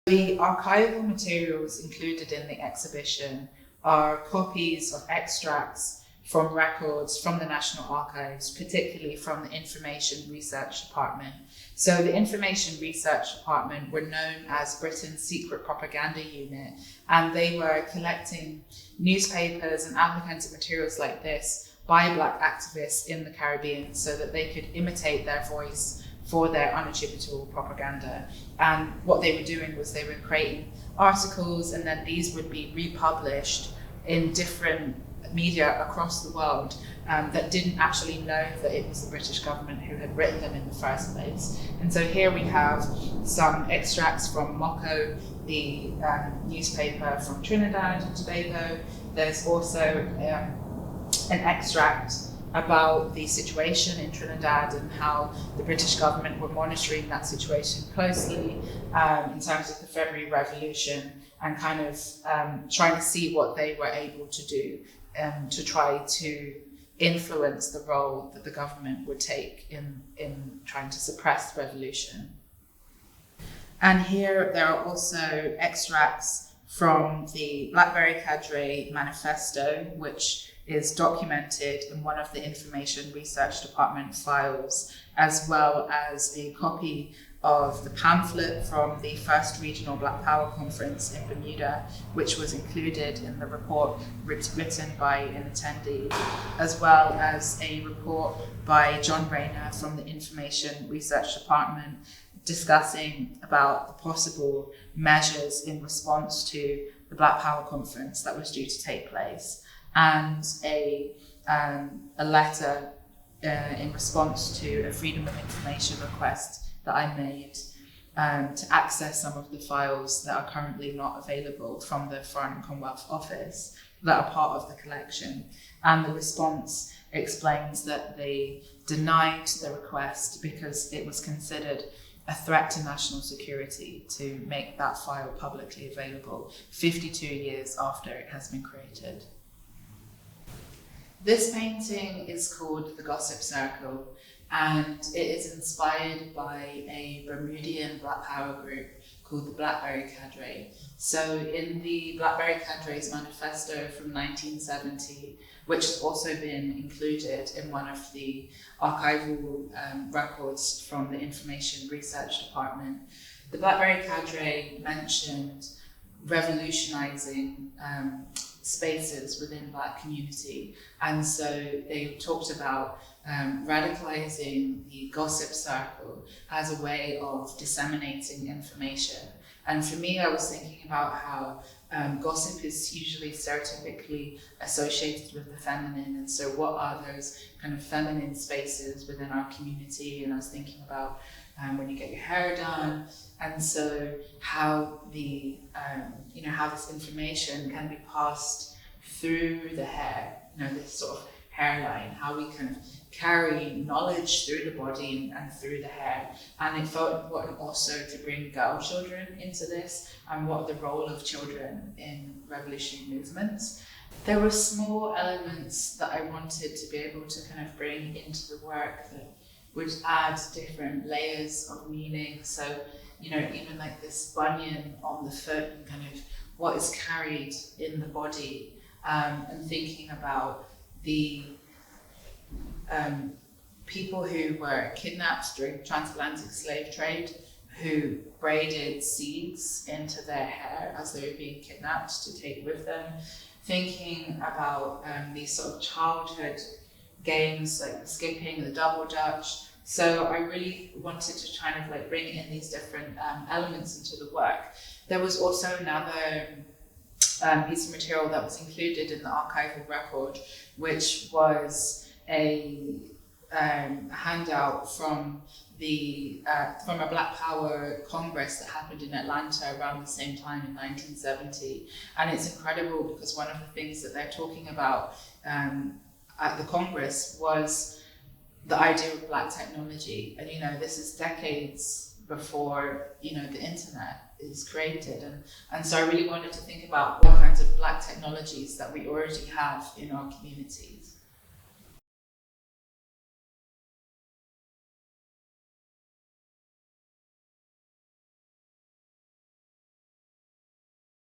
The archival materials included in the exhibition are copies of extracts from records from the National Archives, particularly from the Information Research Department. So the Information Research Department were known as Britain's secret propaganda unit, and they were collecting newspapers and applicants materials like this by Black activists in the Caribbean so that they could imitate their voice for their unattributable propaganda. And what they were doing was they were creating articles, and then these would be republished in different media across the world that didn't actually know that it was the British government who had written them in the first place. And so here we have some extracts from Moko, the newspaper from Trinidad and Tobago. There's also an extract about the situation in Trinidad and how the British government were monitoring that situation closely in terms of the February Revolution, and kind of trying to see what they were able to do to try to influence the role that the government would take in trying to suppress the revolution. And here there are also extracts from the Blackberry Cadre Manifesto, which is documented in one of the Information Research Department files, as well as a copy of the pamphlet from the first Regional Black Power Conference in Bermuda, which was included in the report written by an attendee, as well as a report by John Rayner from the Information Research Department discussing about the possible measures in response to the Black Power Conference that was due to take place, and a letter in response to a Freedom of Information request that I made to access some of the files that are currently not available from the Foreign and Commonwealth Office that are part of the collection. And the response explains that they denied the request because it was considered a threat to national security to make that file publicly available 52 years after it has been created. This painting is called The Gossip Circle, and it is inspired by a Bermudian Black Power group called the Blackberry Cadre. So in the Blackberry Cadre's manifesto from 1970, which has also been included in one of the archival records from the Information Research Department, the Blackberry Cadre mentioned revolutionizing spaces within Black community. And so they talked about radicalizing the gossip circle as a way of disseminating information. And for me, I was thinking about how gossip is usually stereotypically associated with the feminine. And so what are those kind of feminine spaces within our community? And I was thinking about when you get your hair done, and so how the how this information can be passed through the hair, this sort of hairline, how we kind of carry knowledge through the body and through the hair. And it felt important also to bring girl children into this and what the role of children in revolutionary movements. There were small elements that I wanted to be able to kind of bring into the work that would add different layers of meaning. So, even like this bunion on the foot and kind of what is carried in the body, and thinking about the people who were kidnapped during the transatlantic slave trade, who braided seeds into their hair as they were being kidnapped to take with them. Thinking about these sort of childhood games like the skipping, the double dutch. So I really wanted to kind of like bring in these different elements into the work. There was also another piece of material that was included in the archival record, which was a handout from a Black Power Congress that happened in Atlanta around the same time in 1970. And it's incredible because one of the things that they're talking about at the Congress was the idea of Black technology. And this is decades before the internet is created, and so I really wanted to think about what kinds of Black technologies that we already have in our community.